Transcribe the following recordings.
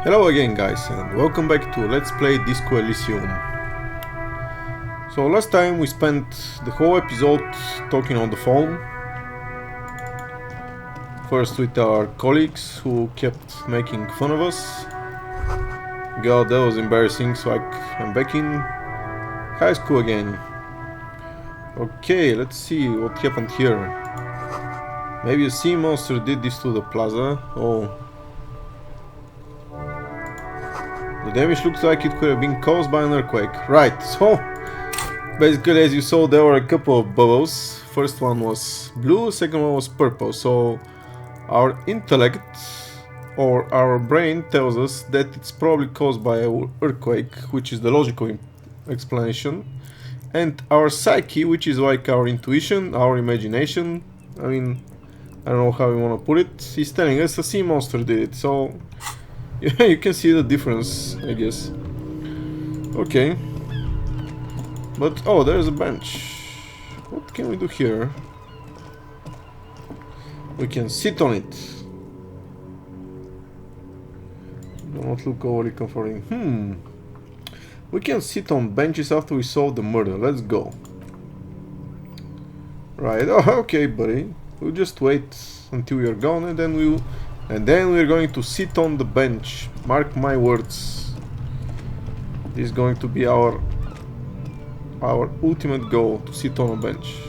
Hello again guys and welcome back to Let's Play Disco Elysium. So last time we spent the whole episode talking on the phone. First with our colleagues who kept making fun of us. God, that was embarrassing, so I'm back in high school again. Okay, let's see what happened here. Maybe a sea monster did this to the plaza. Oh. The damage looks like it could have been caused by an earthquake. Right, so basically as you saw there were a couple of bubbles. First one was blue, second one was purple. So our intellect or our brain tells us that it's probably caused by an earthquake, which is the logical explanation. And our psyche, which is like our intuition, our imagination, I mean, I don't know how you want to put it, is telling us a sea monster did it. So yeah, you can see the difference, I guess. Okay. But, oh, there's a bench. What can we do here? We can sit on it. Do not look overly comforting. We can sit on benches after we solve the murder. Let's go. Right, oh, okay, buddy. We'll just wait until you're gone and then we're going to sit on the bench. Mark my words. This is going to be our ultimate goal, to sit on a bench.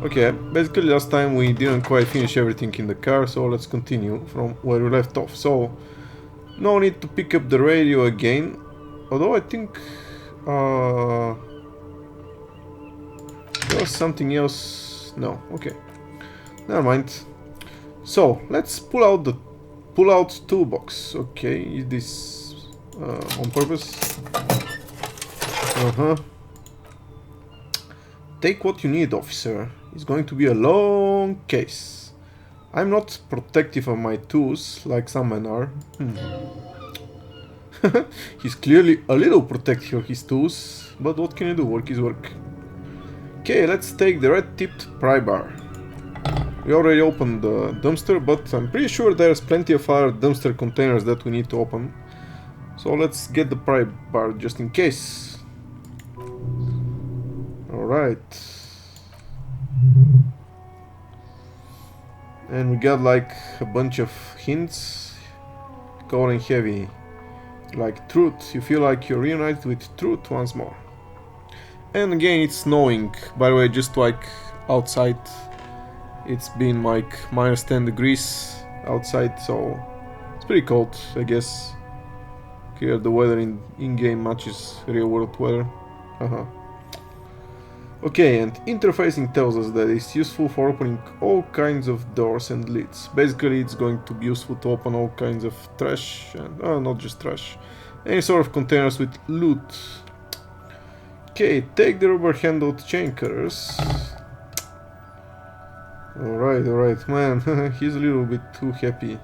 Okay, basically last time we didn't quite finish everything in the car, so let's continue from where we left off. So, no need to pick up the radio again, although I think there was something else. No, okay, never mind. So let's pull out toolbox. Okay, is this on purpose? Take what you need, officer. It's going to be a long case. I'm not protective of my tools like some men are. He's clearly a little protective of his tools, but what can you do? Work is work. Okay, let's take the red-tipped pry bar. We already opened the dumpster, but I'm pretty sure there's plenty of other dumpster containers that we need to open. So let's get the pry bar just in case. Alright. And we got like a bunch of hints. Cold and heavy. Like truth. You feel like you're reunited with truth once more. And again, it's snowing. By the way, just like outside. It's been like minus 10 degrees outside, so it's pretty cold, I guess. Here the weather in-game matches real world weather. Okay, and interfacing tells us that it's useful for opening all kinds of doors and lids. Basically, it's going to be useful to open all kinds of trash, and not just trash, any sort of containers with loot. Okay, take the rubber-handled chain cutters. Alright, man, he's a little bit too happy.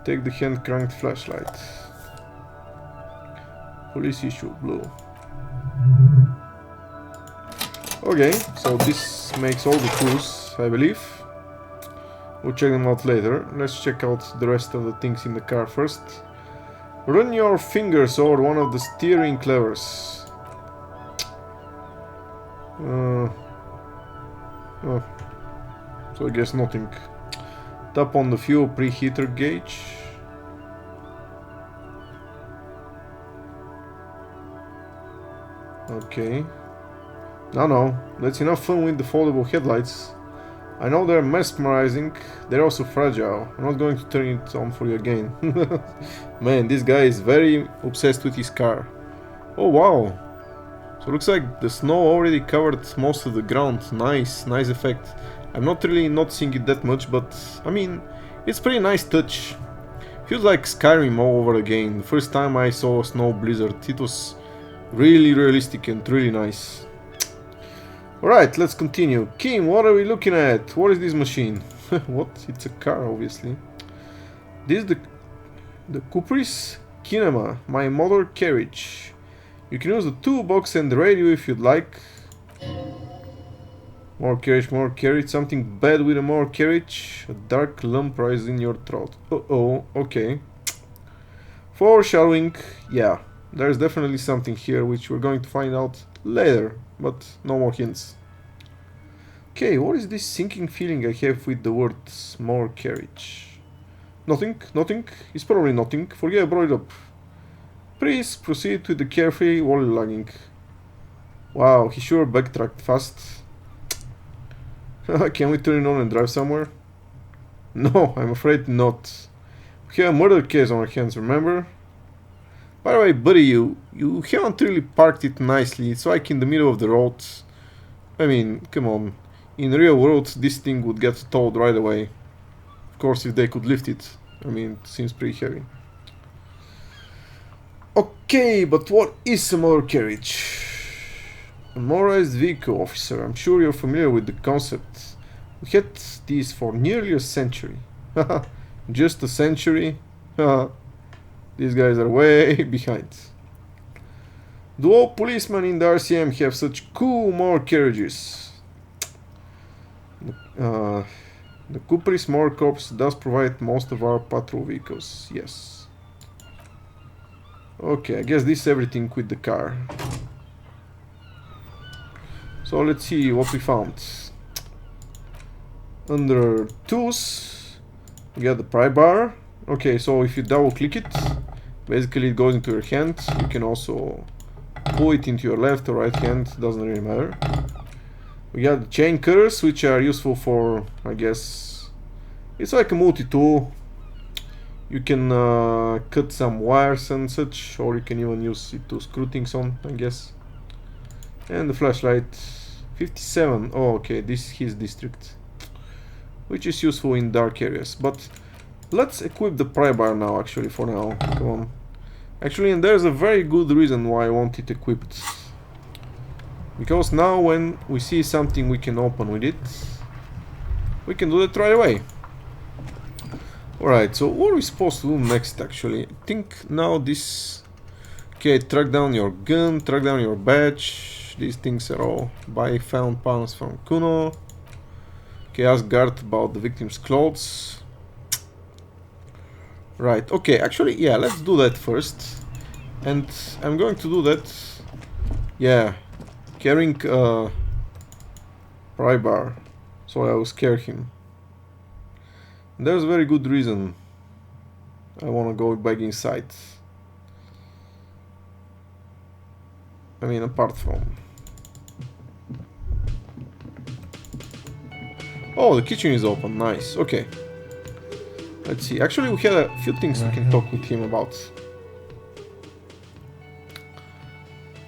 Take the hand-cranked flashlight. Police issue, blue. Okay, so this makes all the tools, I believe. We'll check them out later. Let's check out the rest of the things in the car first. Run your fingers over one of the steering levers. Oh. So I guess nothing. Tap on the fuel preheater gauge. Okay. No, that's enough fun with the foldable headlights. I know they're mesmerizing, they're also fragile. I'm not going to turn it on for you again. Man, this guy is very obsessed with his car. Oh wow. So looks like the snow already covered most of the ground. Nice effect. I'm not really noticing it that much, but I mean, it's pretty nice touch. Feels like Skyrim all over again. The first time I saw a snow blizzard, it was really realistic and really nice. Alright, let's continue. Kim, what are we looking at? What is this machine? What? It's a car, obviously. This is the Cupri's Kinema, my motor carriage. You can use the toolbox and the radio if you'd like. More carriage, something bad with a more carriage. A dark lump rises in your throat. Uh-oh, okay. Foreshadowing, yeah, there's definitely something here which we're going to find out later, but no more hints. Okay, what is this sinking feeling I have with the words more carriage? Nothing, nothing, it's probably nothing, forget I brought it up. Please proceed with the carefree wall logging. Wow, he sure backtracked fast. Can we turn it on and drive somewhere? No, I'm afraid not. We have a murder case on our hands, remember? By the way, buddy, you haven't really parked it nicely. It's like in the middle of the road. I mean, come on. In the real world, this thing would get towed right away. Of course, if they could lift it. I mean, it seems pretty heavy. Okay, but what is a motor carriage? A motorized vehicle, officer. I'm sure you're familiar with the concept. We had these for nearly a century. Just a century? These guys are way behind. Do all policemen in the RCM have such cool motor carriages? The Cupris Motor Corps does provide most of our patrol vehicles, yes. Okay, I guess this is everything with the car. So let's see what we found. Under tools, we got the pry bar. Okay, so if you double click it, basically it goes into your hand. You can also pull it into your left or right hand, doesn't really matter. We got the chain cutters, which are useful for, I guess, it's like a multi-tool. You can cut some wires and such, or you can even use it to screw things on, I guess. And the flashlight, 57. Oh, okay, this is his district, which is useful in dark areas. But let's equip the pry bar now, actually, for now. Come on. Actually, and there's a very good reason why I want it equipped. Because now when we see something we can open with it, we can do that right away. Alright, so what are we supposed to do next, actually? I think now this... Okay, track down your gun, track down your badge. These things are all buy found pounds from Kuno. Okay, ask guard about the victim's clothes. Right, okay, actually, yeah, let's do that first. And I'm going to do that... Yeah. Carrying a pry bar, so I will scare him. And there's a very good reason I want to go back inside. I mean, apart from... Oh, the kitchen is open, nice, okay. Let's see, actually we had a few things we can talk with him about.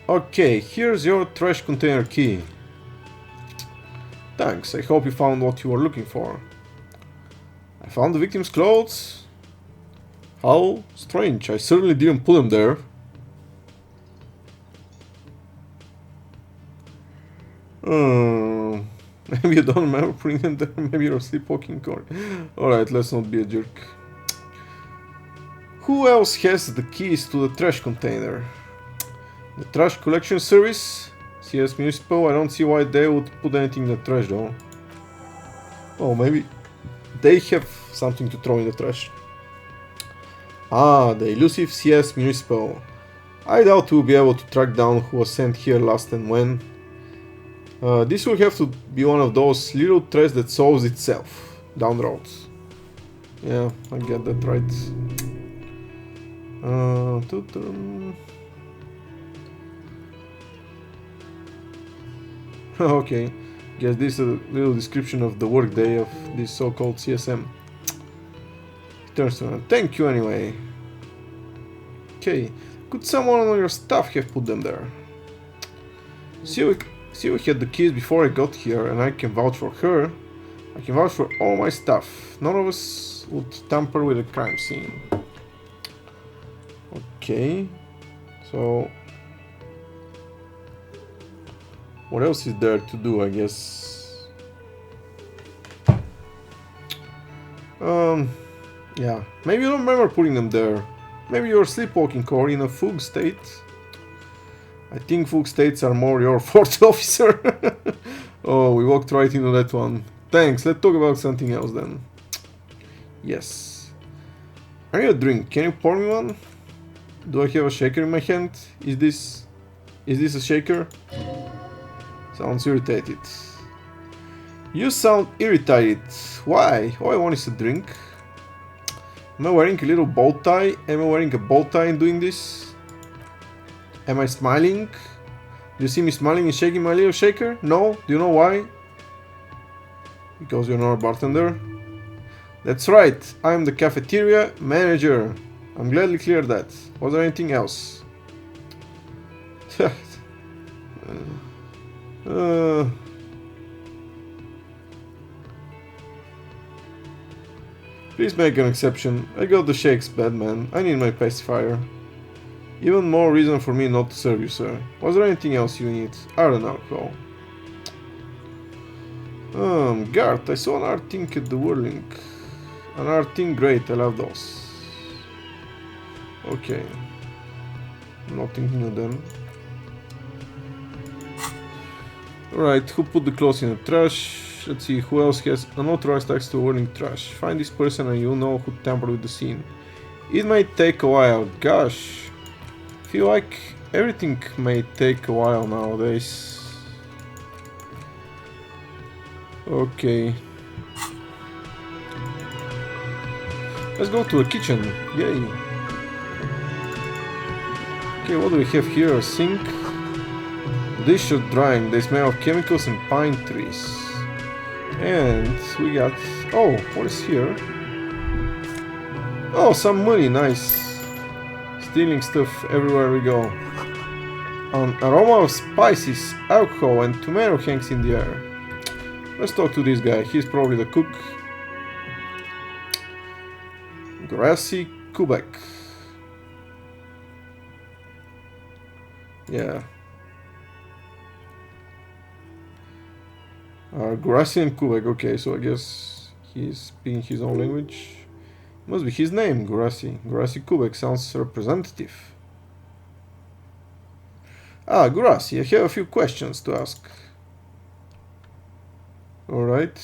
Okay, here's your trash container key. Thanks, I hope you found what you were looking for. I found the victim's clothes. How strange, I certainly didn't put them there. Maybe you don't remember putting them there, maybe you're sleepwalking. Alright, let's not be a jerk. Who else has the keys to the trash container? The trash collection service? CS Municipal, I don't see why they would put anything in the trash though. Oh, maybe they have something to throw in the trash. Ah, the elusive CS Municipal. I doubt we'll be able to track down who was sent here last and when. This will have to be one of those little threads that solves itself down the road. Yeah, I get that right. Okay, guess this is a little description of the workday of this so-called CSM. Turns around. Thank you anyway. Okay, could someone on your staff have put them there? See, we had the keys before I got here, and I can vouch for her. I can vouch for all my stuff. None of us would tamper with a crime scene. Okay, so what else is there to do, I guess? Yeah, maybe you don't remember putting them there. Maybe you're sleepwalking or in a fugue state. I think fugue states are more your fault, officer. Oh, we walked right into that one. Thanks, let's talk about something else then. Yes. I need a drink, can you pour me one? Do I have a shaker in my hand? Is this a shaker? Sounds irritated. You sound irritated. Why? All I want is a drink. Am I wearing a little bow tie? Am I wearing a bow tie and doing this? Am I smiling? Do you see me smiling and shaking my little shaker? No? Do you know why? Because you're not a bartender? That's right, I'm the cafeteria manager. I'm gladly clear that. Was there anything else? Please make an exception. I got the shakes, bad man. I need my pacifier. Even more reason for me not to serve you, sir. Was there anything else you need? I don't know, alcohol. Guard, I saw an art thing at the Whirling. An art thing, great, I love those. Okay. Nothing new then. Alright, who put the clothes in the trash? Let's see, who else has unauthorized access to Whirling trash? Find this person and you'll know who tampered with the scene. It might take a while, gosh. Feel like everything may take a while nowadays. Okay. Let's go to the kitchen. Yay. Okay, what do we have here? A sink. Dish are drying. They smell of chemicals and pine trees. And we got... Oh, what is here? Oh, some money. Nice. Stealing stuff everywhere we go. An aroma of spices, alcohol and tomato hangs in the air. Let's talk to this guy. He's probably the cook. Grassy Kubek. Yeah. Grassy and Kubek. Okay, so I guess he's speaking his own language. Must be his name, Grassy. Grassy Kubek sounds representative. Ah, Grassy, I have a few questions to ask. Alright.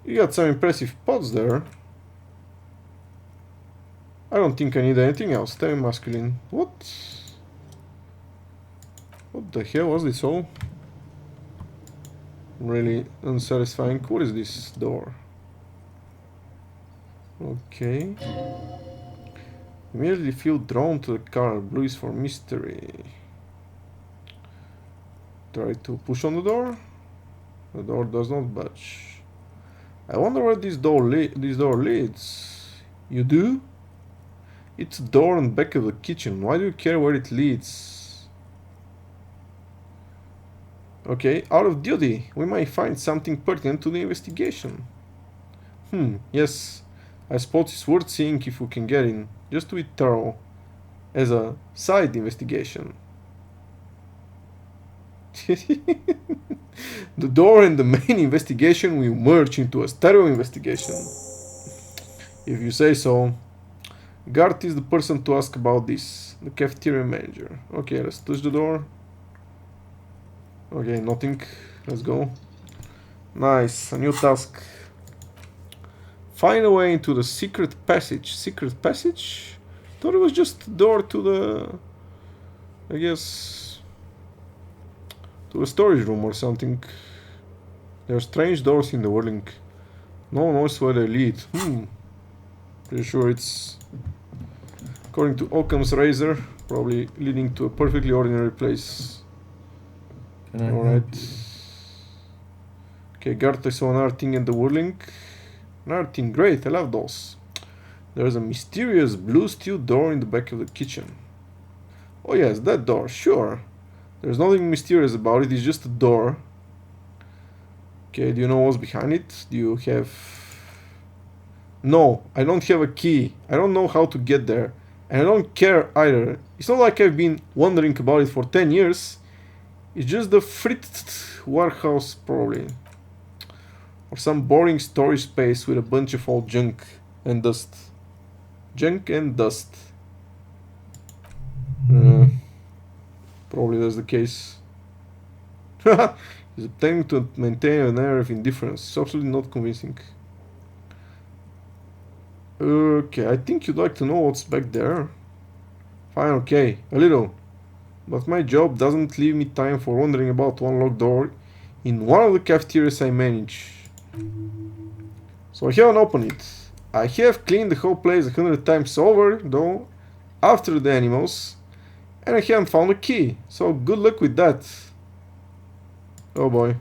You got some impressive pots there. I don't think I need anything else. Tell me masculine. What? What the hell was this all? Really unsatisfying. What is this door? Okay. Immediately feel drawn to the color. Blue is for mystery. Try to push on the door. The door does not budge. I wonder where this door leads. You do? It's a door on the back of the kitchen. Why do you care where it leads? Okay, out of duty. We might find something pertinent to the investigation. Yes. I suppose it's worth seeing if we can get in. Just to be thorough. As a side investigation. The door and the main investigation will merge into a stereo investigation. If you say so. Gart is the person to ask about this. The cafeteria manager. Okay, let's touch the door. Okay, nothing. Let's go. Nice, a new task. Find a way into the secret passage. Secret passage? Thought it was just a door to the... I guess... to the storage room or something. There are strange doors in the Whirling. No one knows where they lead. Pretty sure it's... according to Occam's razor, probably leading to a perfectly ordinary place. Alright. Okay, Gart, I saw another thing in the Whirling. Another thing, great, I love those. There's a mysterious blue steel door in the back of the kitchen. Oh yes, that door, sure. There's nothing mysterious about it, it's just a door. Okay, do you know what's behind it? Do you have... No, I don't have a key. I don't know how to get there. And I don't care either. It's not like I've been wondering about it for 10 years. It's just the fritz warehouse, probably. Or some boring storage space with a bunch of old junk and dust. Junk and dust. Probably that's the case. He's attempting to maintain an air of indifference. It's absolutely not convincing. Okay, I think you'd like to know what's back there. Fine, okay, a little. But my job doesn't leave me time for wondering about one locked door in one of the cafeterias I manage. So I haven't opened it. I have cleaned the whole place 100 times over, though, after the animals, and I haven't found a key. So good luck with that. Oh boy.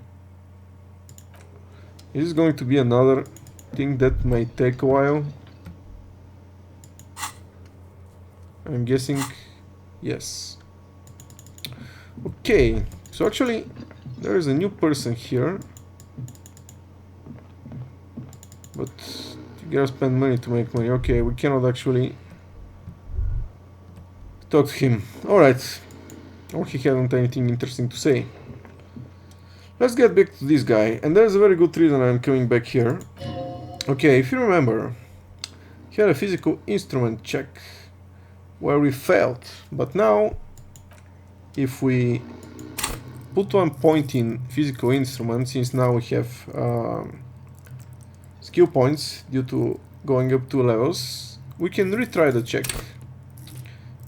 Is this going to be another thing that may take a while? I'm guessing yes. Okay, so actually there is a new person here, but you gotta spend money to make money. Okay, we cannot actually talk to him. Alright. Oh, he hasn't anything interesting to say. Let's get back to this guy, and there's a very good reason I'm coming back here. Okay, if you remember, he had a physical instrument check where we failed, but now if we put 1 point in physical instrument, since now we have skill points due to going up 2 levels, we can retry the check.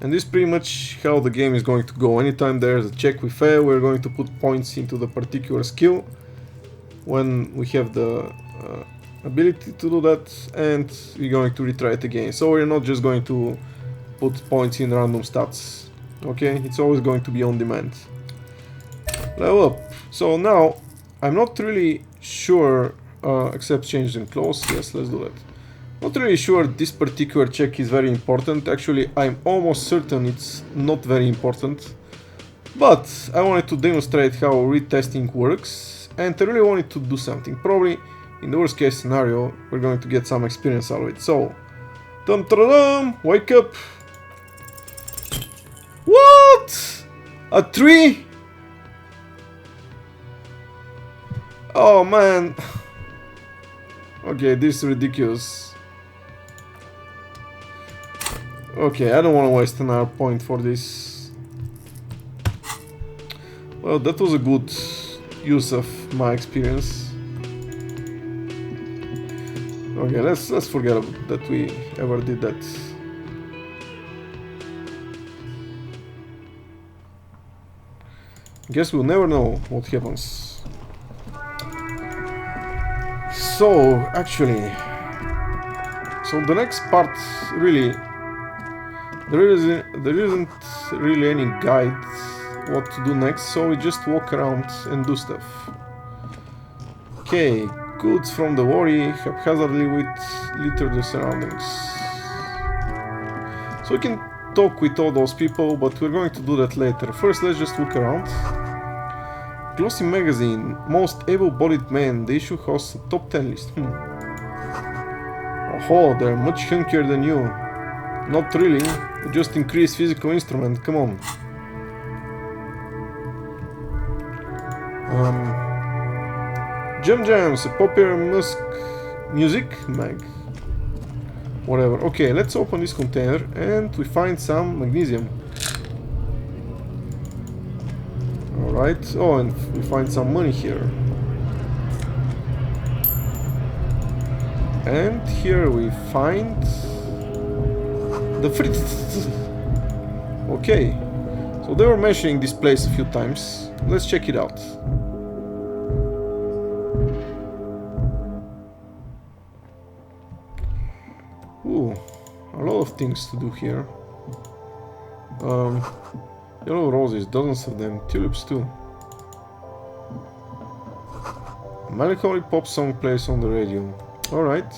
And this is pretty much how the game is going to go. Anytime there's a check we fail, we're going to put points into the particular skill when we have the ability to do that, and we're going to retry it again. So we're not just going to put points in random stats. Okay, it's always going to be on demand. Level up. So now I'm not really sure, except changing clothes. Yes, let's do that. Not really sure this particular check is very important. Actually, I'm almost certain it's not very important. But I wanted to demonstrate how retesting works, and I really wanted to do something. Probably in the worst case scenario, we're going to get some experience out of it. So, dum dum dum, wake up. What? A tree? Oh man. Okay, this is ridiculous. Okay, I don't want to waste another point for this. Well, that was a good use of my experience. Okay, let's forget that we ever did that. Guess we'll never know what happens. So, actually, so the next part really, there isn't really any guide what to do next, so we just walk around and do stuff. Okay, goods from the worry haphazardly with litter the surroundings. So we can talk with all those people, but we're going to do that later. First, let's just look around. Glossy magazine, most able-bodied men. The issue hosts a top 10 list. Oh, they're much hunkier than you. Not really. You just increase physical instrument. Come on. Jam Jams, a popular music mag. Whatever. Okay, let's open this container and we find some magnesium. Alright. Oh, and we find some money here. And here we find the fritz. Okay. So they were mentioning this place a few times. Let's check it out. Ooh, a lot of things to do here. Yellow roses, dozens of them, tulips too. A melancholy pop song plays on the radio. Alright.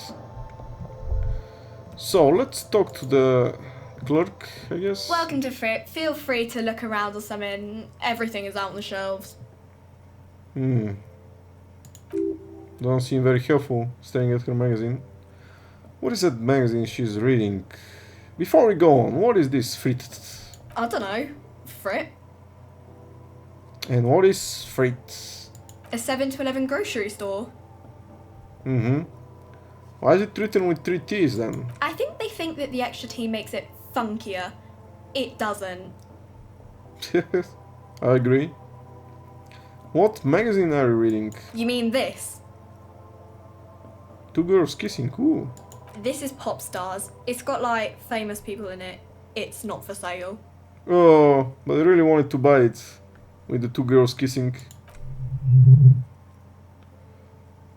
So, let's talk to the clerk, I guess. Welcome to Fripp. Feel free to look around or something. Everything is out on the shelves. Don't seem very helpful, staring at her magazine. What is that magazine she's reading? Before we go on, what is this Frit? I don't know. Fripp? And what is Frit? A 7-Eleven grocery store. Why is it written with 3 T's then? I think they think that the extra T makes it funkier. It doesn't. I agree. What magazine are you reading? You mean this? 2 girls kissing, ooh. This is Pop Stars. It's got like famous people in it. It's not for sale. Oh, but I really wanted to buy it. With the two girls kissing.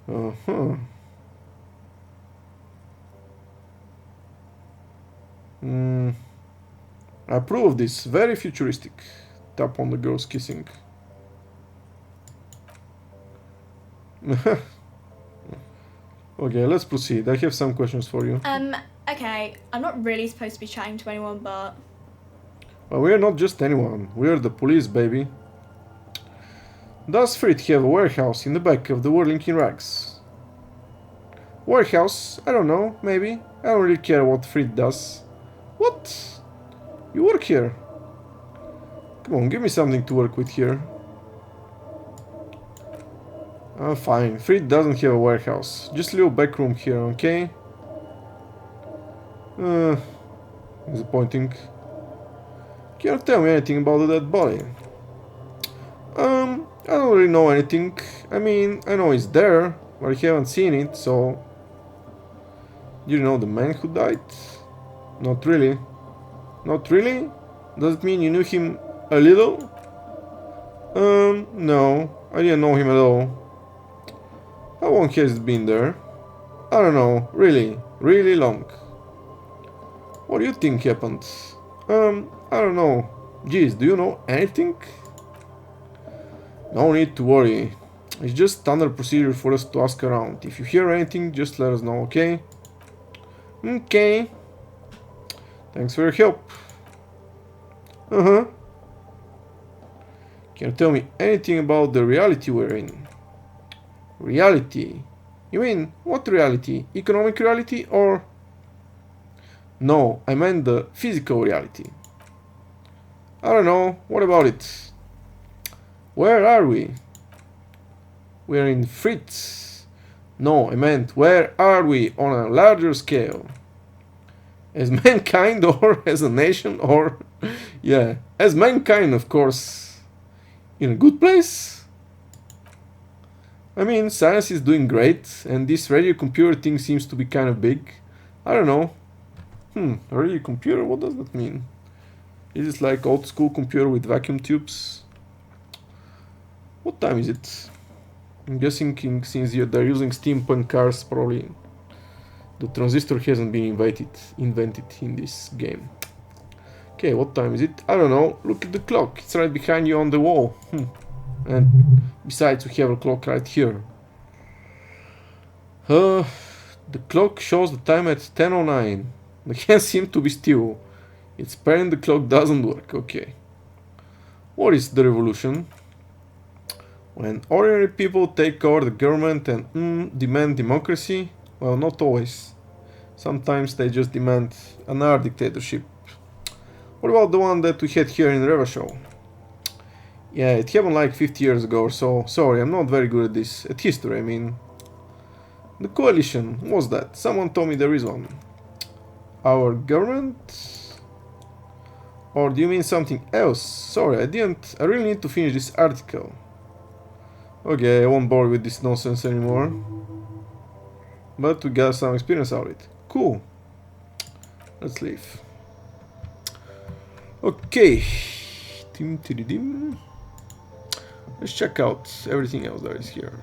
Uh-huh. I approve of this. Very futuristic. Tap on the girls kissing. Okay, let's proceed. I have some questions for you. Okay. I'm not really supposed to be chatting to anyone, but... Well, we're not just anyone. We're the police, baby. Does Frit have a warehouse in the back of the whirling in rags? Warehouse? I don't know. Maybe. I don't really care what Frit does. What? You work here? Come on, give me something to work with here. Fine. Frit doesn't have a warehouse. Just a little back room here, okay? Disappointing. Can you tell me anything about the dead body? I don't really know anything. I mean, I know it's there, but I haven't seen it, so... Do you know the man who died? Not really. Not really? Does it mean you knew him a little? No. I didn't know him at all. How long has it been there? I don't know. Really. Really long. What do you think happened? I don't know. Geez, do you know anything? No need to worry. It's just standard procedure for us to ask around. If you hear anything, just let us know, okay? Okay. Thanks for your help. Uh-huh. Can you tell me anything about the reality we're in? Reality? You mean, what reality? Economic reality or... No, I meant the physical reality. I don't know. What about it? Where are we? We're in Fritz. No, I meant where are we on a larger scale? As mankind or as a nation or... yeah, as mankind, of course. In a good place? I mean, science is doing great, and this radio computer thing seems to be kind of big. I don't know. Radio computer? What does that mean? Is it like old school computer with vacuum tubes? What time is it? I'm guessing since they're using steampunk cars, probably the transistor hasn't been invented in this game. Okay, what time is it? I don't know. Look at the clock. It's right behind you on the wall. And besides, we have a clock right here. The clock shows the time at 10:09. The hands seem to be still. It's apparent the clock doesn't work. Okay. What is the revolution? When ordinary people take over the government and demand democracy? Well, not always. Sometimes they just demand another dictatorship. What about the one that we had here in Revachol? Yeah, it happened like 50 years ago or so. Sorry, I'm not very good at this. At history, I mean. The coalition, what's that? Someone told me there is one. Our government? Or do you mean something else? Sorry, I really need to finish this article. Okay, I won't bore with this nonsense anymore. But we got some experience out of it. Cool. Let's leave. Okay. Let's check out everything else that is here.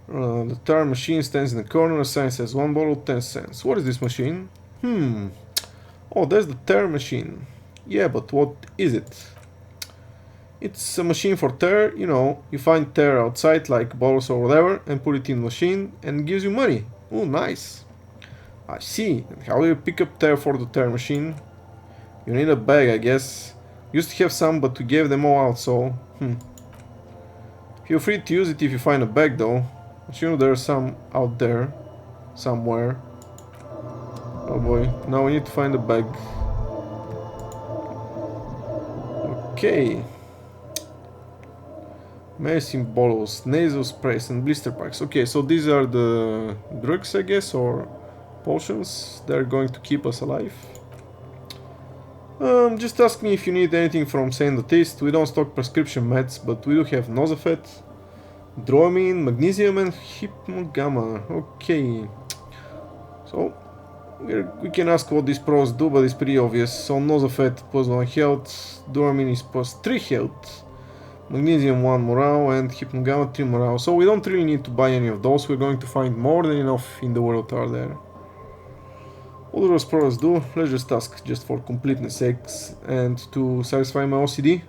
The tire machine stands in the corner. A sign says 1 bottle, 10 cents. What is this machine? Oh, that's the tire machine. Yeah, but what is it? It's a machine for tear, you know, you find tear outside like bottles or whatever and put it in the machine and it gives you money. Oh, nice. I see. And how do you pick up tear for the tear machine? You need a bag, I guess. Used to have some, but we gave them all out, so... Feel free to use it if you find a bag, though. But you know there's some out there. Somewhere. Oh boy, now we need to find a bag. Okay. Medicine bottles, nasal sprays and blister packs. Okay, so these are the drugs, I guess, or potions. They're going to keep us alive. Just ask me if you need anything from Saint Dentist. We don't stock prescription meds, but we do have Nosafet, Dramamine, Magnesium and Hypnogamma. Okay. So we can ask what these pros do, but it's pretty obvious. So Nosophet plus 1 health, Duramine is plus 3 health, Magnesium 1 morale, and Hypnogamma 3 morale. So we don't really need to buy any of those, we're going to find more than enough in the world are there. What do those pros do? Let's just ask, just for completeness sakes, and to satisfy my OCD.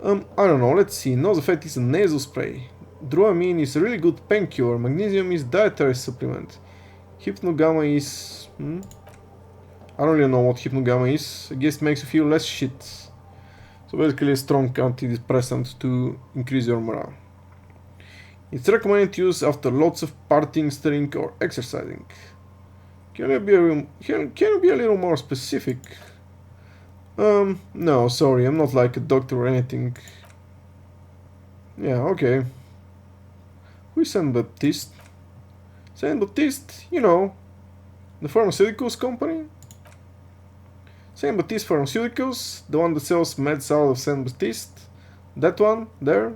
I don't know, let's see. Nosophet is a nasal spray. Duramine is a really good pain cure. Magnesium is dietary supplement. Hypnogamma is... I don't really know what Hypnogamma is. I guess it makes you feel less shit. So basically a strong antidepressant to increase your morale. It's recommended to use after lots of partying, stirring or exercising. Can you be a little more specific? No, sorry, I'm not like a doctor or anything. Yeah, okay. Who is Saint Baptiste? Saint Baptiste, you know, the pharmaceuticals company? Saint Baptiste Pharmaceuticals, the one that sells meds out of Saint Baptiste? That one, there?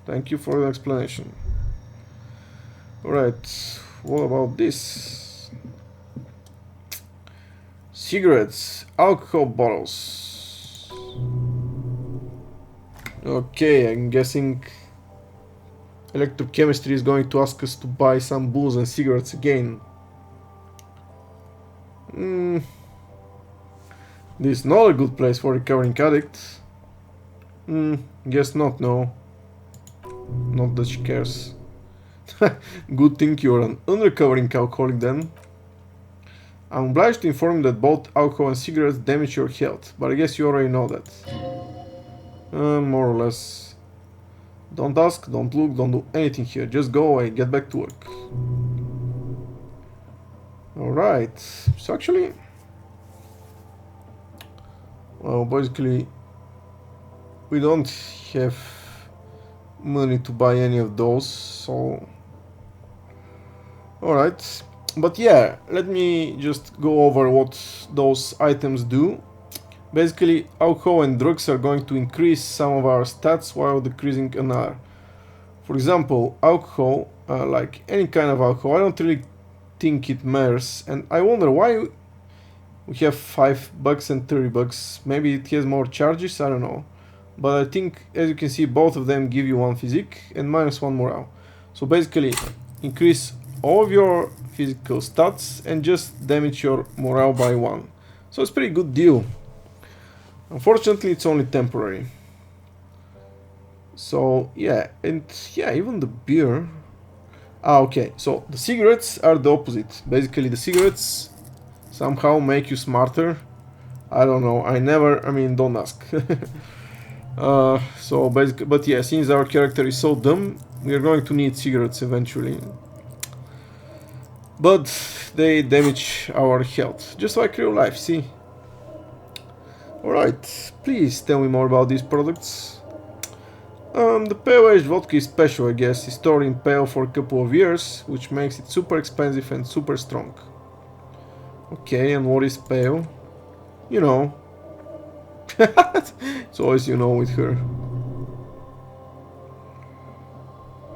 Thank you for the explanation. Alright, what about this? Cigarettes, alcohol bottles. Okay, I'm guessing electrochemistry is going to ask us to buy some booze and cigarettes again. This is not a good place for recovering addicts. Guess not, no. Not that she cares. Good thing you're an unrecovering alcoholic then. I'm obliged to inform you that both alcohol and cigarettes damage your health, but I guess you already know that. More or less. Don't ask, don't look, don't do anything here. Just go away, get back to work. Alright, so actually... Well, basically... We don't have money to buy any of those, so... Alright, but yeah, let me just go over what those items do. Basically, alcohol and drugs are going to increase some of our stats while decreasing another. For example, alcohol, like any kind of alcohol, I don't really think it matters, and I wonder why we have $5 and $30. Maybe it has more charges, I don't know. But I think, as you can see, both of them give you 1 physique and -1 morale. So basically, increase all of your physical stats and just damage your morale by 1. So it's a pretty good deal. Unfortunately, it's only temporary. So yeah, and yeah, even the beer. Okay, so the cigarettes are the opposite. Basically, the cigarettes somehow make you smarter. I don't know, I mean, don't ask. So basically, but yeah, since our character is so dumb, we are going to need cigarettes eventually. But they damage our health, just like real life, see? Alright, please tell me more about these products. The pale-aged vodka is special, I guess. It's stored in pale for a couple of years, which makes it super expensive and super strong. Okay, and what is pale? You know. It's always you know with her.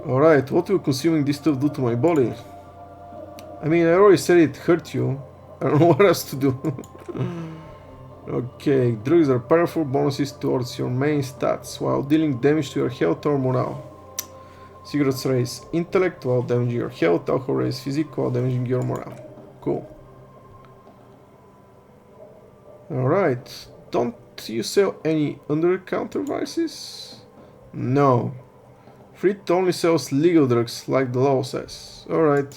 Alright, what will consuming this stuff do to my body? I mean, I already said it hurt you. I don't know what else to do. Okay, drugs are powerful bonuses towards your main stats while dealing damage to your health or morale. Cigarettes raise intellect while damaging your health, alcohol raise physique while damaging your morale. Cool. Alright, don't you sell any under-counter vices? No. Frit only sells legal drugs like the law says. Alright.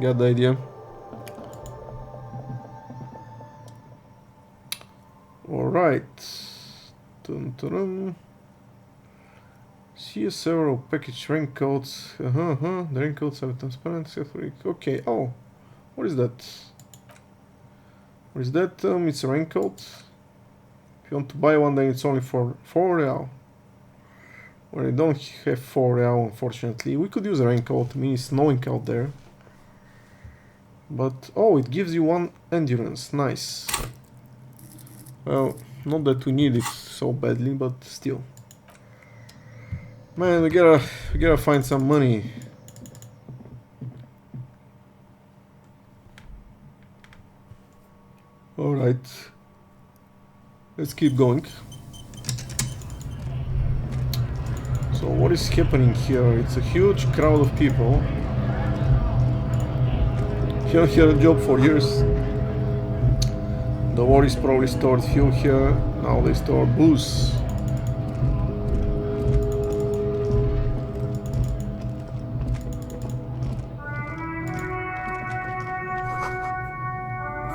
Got the idea. Alright. See several package raincoats. The raincoats are transparent. Okay, oh. What is that? What is that? It's a raincoat. If you want to buy one, then it's only for 4 real. Well, I don't have 4 real, unfortunately. We could use a raincoat. I mean, it's snowing out there. But, oh, it gives you 1 endurance. Nice. Well, not that we need it so badly, but still. Man, we gotta find some money. Alright. Let's keep going. So what is happening here? It's a huge crowd of people. Haven't had a job for years. The war is probably stored fuel here. Now they store booze.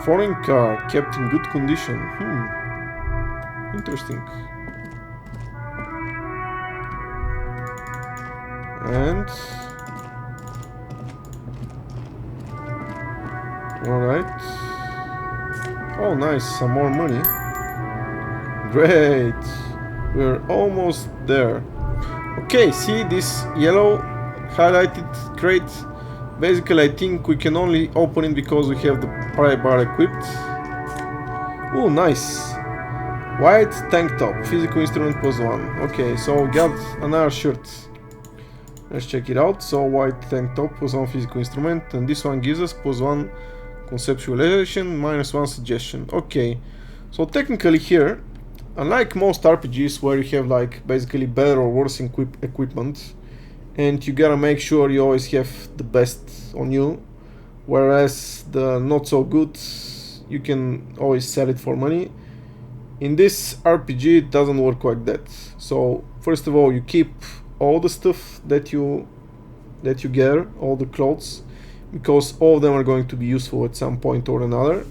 Foreign car kept in good condition. Interesting. And alright. Oh nice, some more money. Great. We're almost there. Okay, see this yellow highlighted crate? Basically I think we can only open it because we have the pry bar equipped. Oh nice. White tank top, physical instrument +1. Okay, so we got another shirt. Let's check it out. So white tank top +1 physical instrument, and this one gives us +1 conceptualization, -1 suggestion. Okay, so technically here, unlike most RPGs where you have like basically better or worse equipment, and you gotta make sure you always have the best on you, whereas the not so good you can always sell it for money. In this RPG it doesn't work like that. So first of all you keep all the stuff that you gather, all the clothes, because all of them are going to be useful at some point or another.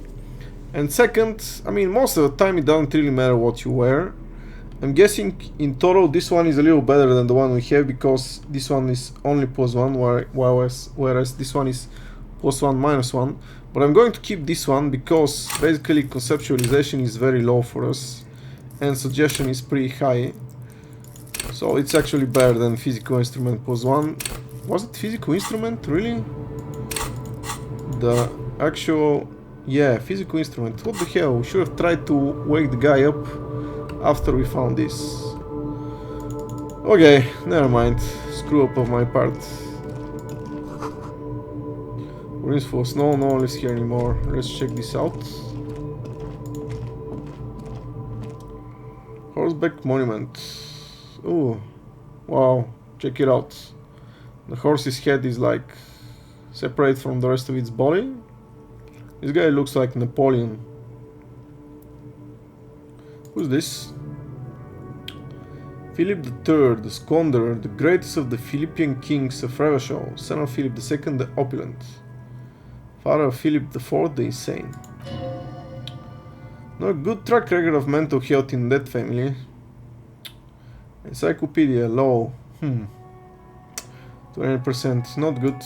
And second, I mean most of the time it doesn't really matter what you wear. I'm guessing in total this one is a little better than the one we have, because this one is only +1 whereas this one is +1 -1. But I'm going to keep this one because basically conceptualization is very low for us and suggestion is pretty high. So it's actually better than physical instrument +1. Was it physical instrument, really? The actual... yeah, physical instrument. What the hell? We should have tried to wake the guy up after we found this. Okay, never mind. Screw up of my part. We're in full snow, no one is here anymore. Let's check this out. Horseback monument. Ooh, wow, check it out. The horse's head is like separate from the rest of its body. This guy looks like Napoleon. Who's this? Philip III, the Squanderer, the greatest of the Philippian kings of Revachol, son of Philip II the Opulent, father of Philip IV the Insane. No good track record of mental health in that family. Encyclopedia, low. 20%, not good.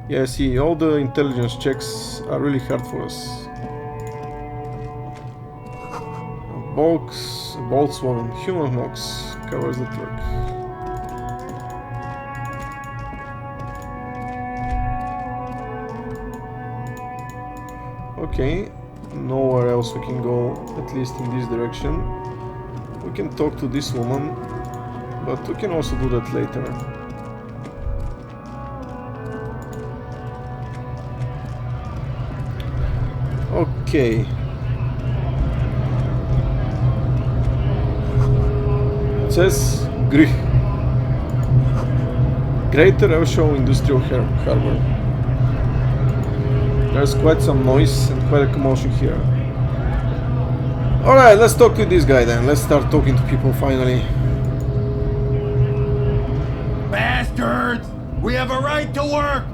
Yeah, see, all the intelligence checks are really hard for us. A Volkswagen human box covers the truck. Okay, nowhere else we can go, at least in this direction. We can talk to this woman, but we can also do that later. Okay. It says Greater Revachol Industrial Harbor. There's quite some noise and quite a commotion here. Alright, let's talk to this guy then. Let's start talking to people finally. Bastards! We have a right to work!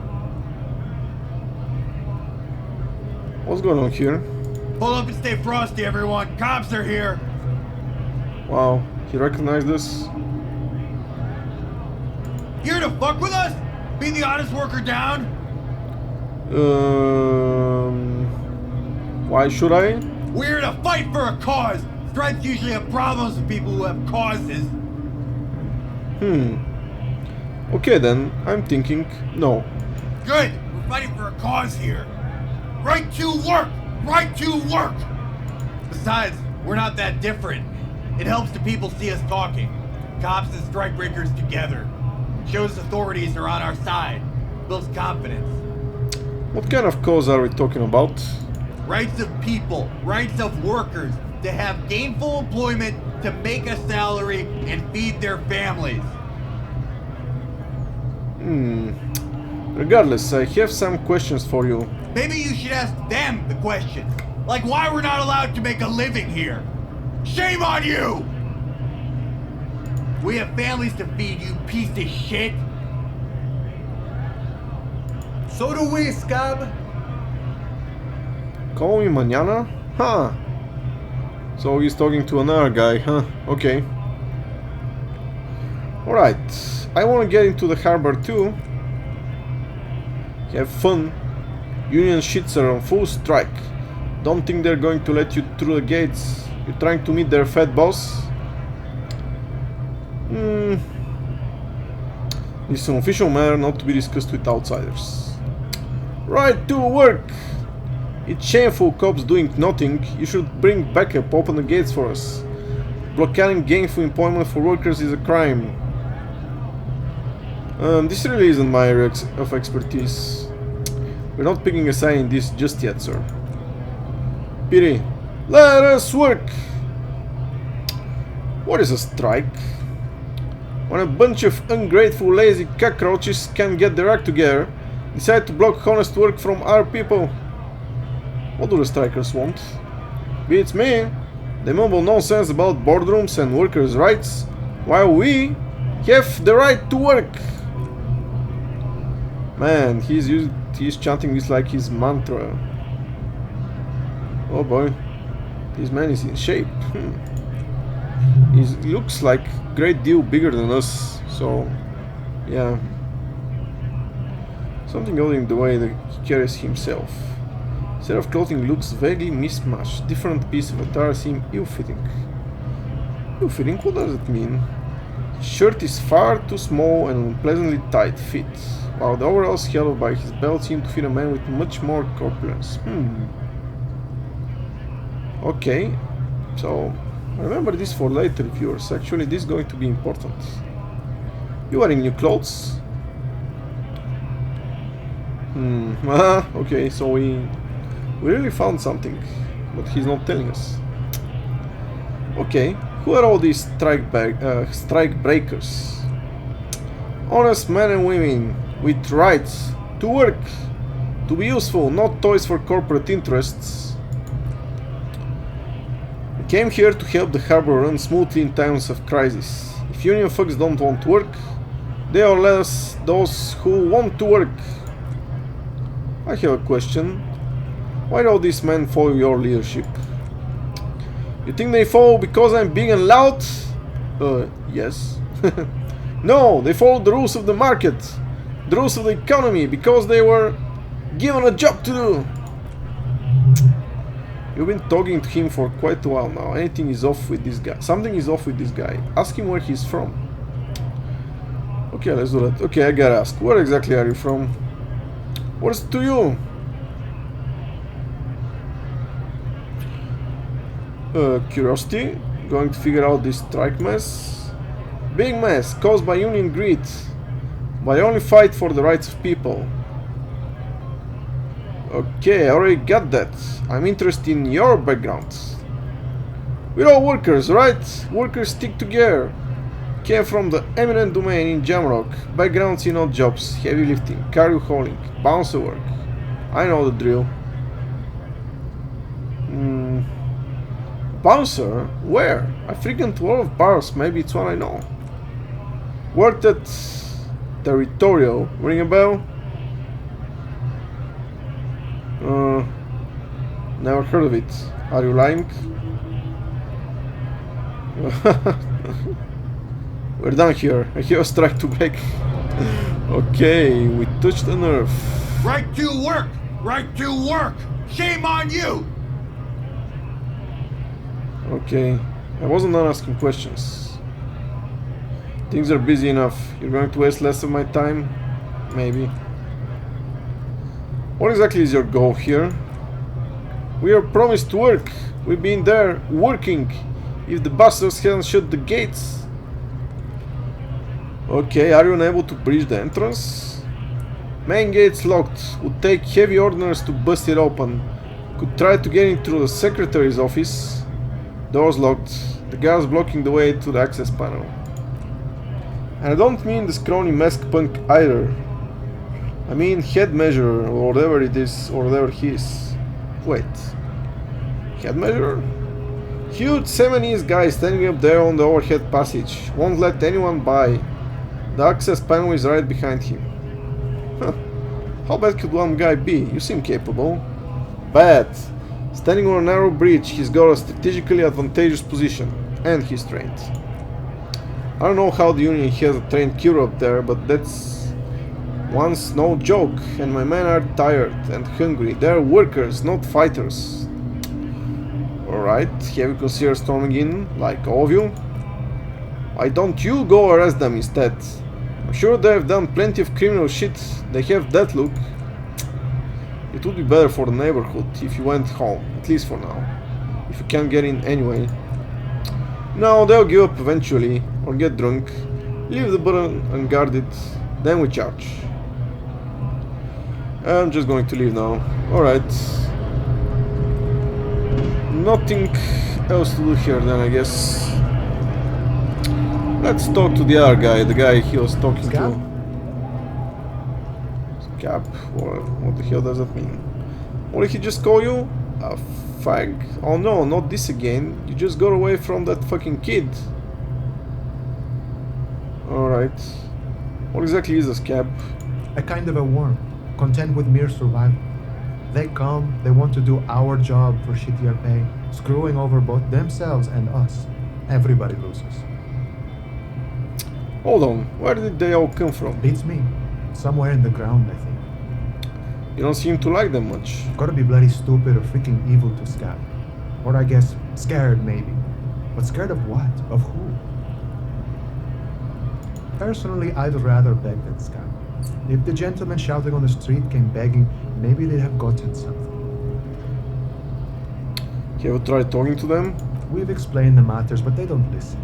What's going on here? Pull up and stay frosty, everyone. Cops are here. Wow, he recognized us. You here to fuck with us? Be the honest worker down? Why should I? We're here to fight for a cause. Stripes usually have problems with people who have causes. Okay then, I'm thinking no. Good. We're fighting for a cause here. Right to work! Right to work! Besides, we're not that different. It helps the people see us talking. Cops and strikebreakers together. Shows authorities are on our side. Builds confidence. What kind of cause are we talking about? Rights of people, rights of workers to have gainful employment, to make a salary, and feed their families. Regardless, I have some questions for you. Maybe you should ask them the question. Like why we're not allowed to make a living here. Shame on you! We have families to feed, you piece of shit. So do we, Scab. Call me mañana? Huh. So he's talking to another guy, huh? Okay. Alright. I want to get into the harbor too. Have fun. Union shits are on full strike. Don't think they're going to let you through the gates. You're trying to meet their fat boss? This is an official matter not to be discussed with outsiders. Right to work! It's shameful cops doing nothing. You should bring backup, open the gates for us. Blockading gainful employment for workers is a crime. This really isn't my area of expertise. We're not picking a side in this just yet, sir. Pity. Let us work! What is a strike? When a bunch of ungrateful, lazy cockroaches can't get their act together, decide to block honest work from our people. What do the strikers want? Beats me. They mumble nonsense about boardrooms and workers' rights, while we have the right to work. Man, he's chanting this like his mantra. Oh boy, this man is in shape. He looks like a great deal bigger than us, so yeah. Something odd in the way that he carries himself. Set of clothing looks vaguely mismatched. Different pieces of attire seem ill-fitting. Ill-fitting? What does it mean? His shirt is far too small and unpleasantly tight fit, while the overalls held by his belt seem to fit a man with much more corpulence. Okay, so remember this for later, viewers. Actually, this is going to be important. You wearing new clothes? Okay, so we really found something, but he's not telling us. Okay, who are all these strike breakers? Honest men and women with rights to work, to be useful, not toys for corporate interests. We came here to help the harbor run smoothly in times of crisis. If union folks don't want to work, they are less those who want to work. I have a question. Why do all these men follow your leadership? You think they follow because I'm big and loud? Yes. No, they follow the rules of the market, the rules of the economy, because they were given a job to do. You've been talking to him for quite a while now. Anything is off with this guy. Something is off with this guy. Ask him where he's from. Okay, let's do that. Okay, I gotta ask. Where exactly are you from? What's to you? Curiosity? Going to figure out this strike mess? Big mess caused by union greed. But I only fight for the rights of people. Okay, I already got that. I'm interested in your background. We're all workers, right? Workers stick together. Came from the eminent domain in Jamrock. Backgrounds in odd jobs, heavy lifting, cargo hauling, bouncer work. I know the drill. Bouncer? Where? I frequent a lot of bars, maybe it's one I know. Worked at Territorial. Ring a bell? Never heard of it. Are you lying? We're done here. I hear a strike to break. Okay, we touched a nerve. Right to work! Right to work! Shame on you! Okay, I wasn't done asking questions. Things are busy enough. You're going to waste less of my time? Maybe. What exactly is your goal here? We are promised work. We've been there working. If the bastards hadn't shut the gates. Okay, are you unable to breach the entrance? Main gate's locked. Would take heavy ordnance to bust it open. Could try to get in through the secretary's office. Door's locked. The guards blocking the way to the access panel. And I don't mean the scrawny mask punk either. I mean head measurer or whatever it is or whatever he is. Wait. Head measurer? Huge 70s guy standing up there on the overhead passage. Won't let anyone by. The access panel is right behind him. Huh. How bad could one guy be? You seem capable. Bad. Standing on a narrow bridge, he's got a strategically advantageous position. And he's trained. I don't know how the Union has a trained crew up there, but that's once no joke. And my men are tired and hungry. They're workers, not fighters. Alright, have you considered storming in, like all of you? Why don't you go arrest them instead? I'm sure they've done plenty of criminal shit. They have that look. It would be better for the neighborhood if you went home, at least for now. If you can't get in anyway. No, they'll give up eventually, or get drunk. Leave the button unguarded, then we charge. I'm just going to leave now. Alright. Nothing else to do here then, I guess. Let's talk to the other guy, the guy he was talking Scab? to. Scab? What the hell does that mean? What did he just call you? A fag? Oh no, not this again. You just got away from that fucking kid. Alright. What exactly is a scab? A kind of a worm, content with mere survival. They come, they want to do our job for shittier pay, screwing over both themselves and us. Everybody loses. Hold on, where did they all come from? Beats me. Somewhere in the ground, I think. You don't seem to like them much. Gotta be bloody stupid or freaking evil to scab. Or I guess, scared maybe. But scared of what? Of who? Personally, I'd rather beg than scab. If the gentleman shouting on the street came begging, maybe they'd have gotten something. Have you tried talking to them? We've explained the matters, but they don't listen.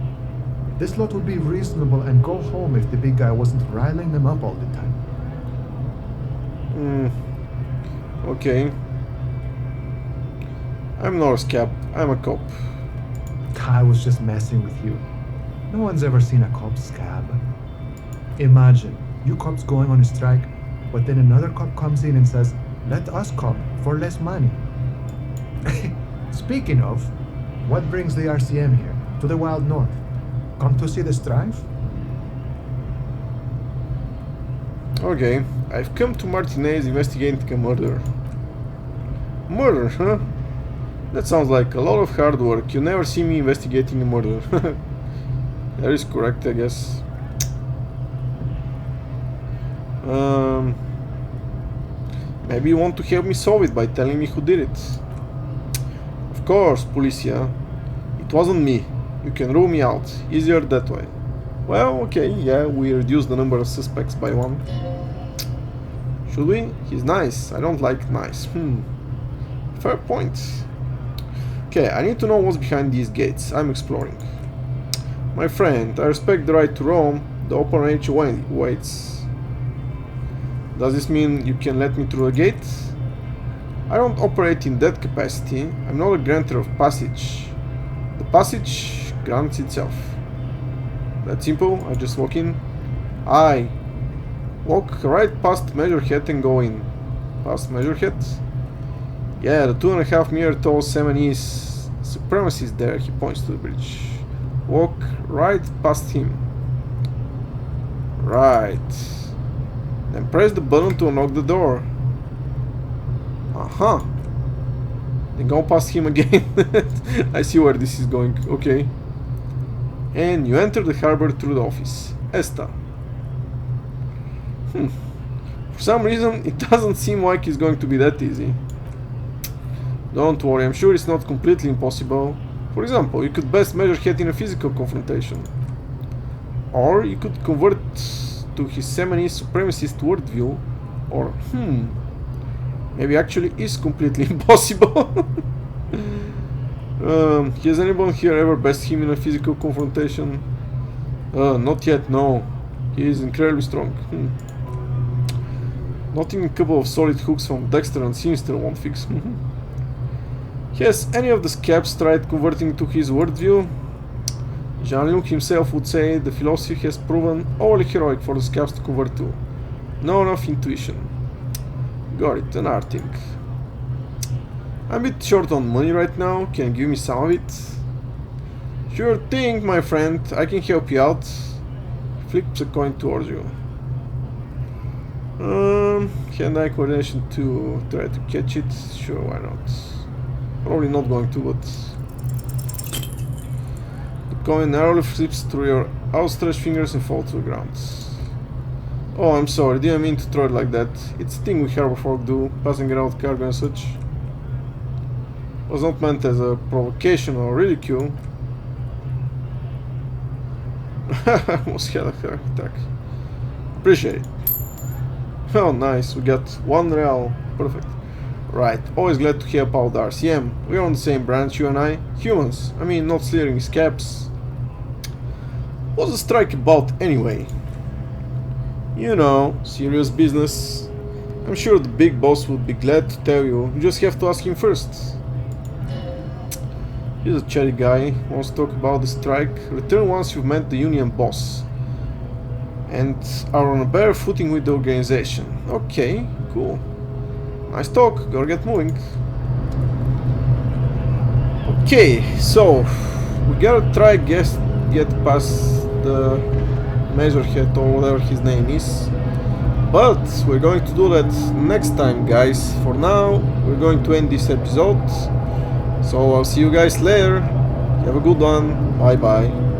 This lot would be reasonable and go home if the big guy wasn't riling them up all the time. Okay. I'm not a scab, I'm a cop. I was just messing with you. No one's ever seen a cop scab. Imagine, you cops going on a strike, but then another cop comes in and says, let us cop for less money. Speaking of, what brings the RCM here, to the wild north? Come to see the strife? Okay, I've come to Martinez investigating a murder. Murder, huh? That sounds like a lot of hard work. You never see me investigating a murder. That is correct, I guess. Maybe you want to help me solve it by telling me who did it. Of course, Policia. It wasn't me. You can rule me out. Easier that way. Well, okay, yeah, we reduced the number of suspects by 1. Should we? He's nice. I don't like nice. Fair point. Okay, I need to know what's behind these gates. I'm exploring. My friend, I respect the right to roam. The open range waits. Does this mean you can let me through the gate? I don't operate in that capacity. I'm not a grantor of passage. The passage grants itself. That simple? I just walk in? I walk right past Measurehead and go in. Past Measurehead? Yeah, the 2.5 meter tall Seminese supremacist there. He points to the bridge. Walk right past him. Right. Then press the button to unlock the door. Aha. Then go past him again. I see where this is going. Okay. And you enter the harbor through the office. Esta. For some reason, it doesn't seem like it's going to be that easy. Don't worry, I'm sure it's not completely impossible. For example, you could best Measurehead in a physical confrontation. Or you could convert to his Seminese supremacist worldview. Or, maybe actually is completely impossible. Has anyone here ever best him in a physical confrontation? Not yet, no. He is incredibly strong. Not even a couple of solid hooks from Dexter and Sinister won't fix. Has any of the scabs tried converting to his worldview? Jean-Luc himself would say the philosophy has proven overly heroic for the scabs to convert to. No enough intuition. Got it, an art thing. I'm a bit short on money right now, can you give me some of it? Sure thing, my friend, I can help you out. Flips a coin towards you. Hand-eye coordination to try to catch it. Sure, why not? Probably not going to, but the coin narrowly slips through your outstretched fingers and falls to the ground. Oh, I'm sorry, didn't mean to throw it like that. It's a thing we harbor folk do, passing around cargo and such. Was not meant as a provocation or ridicule. Almost had a heart attack. Appreciate it. Oh, nice. We got 1 real. Perfect. Right. Always glad to help out RCM. We're on the same branch, you and I. Humans. I mean, not slithering scabs. What's the strike about anyway? You know, serious business. I'm sure the big boss would be glad to tell you. You just have to ask him first. He's a chatty guy, wants to talk about the strike. Return once you've met the union boss and are on a better footing with the organization. Okay, cool. Nice talk, gotta get moving. Okay, so we gotta try get past the Measurehead or whatever his name is. But we're going to do that next time, guys. For now, we're going to end this episode. So I'll see you guys later. Have a good one. Bye bye.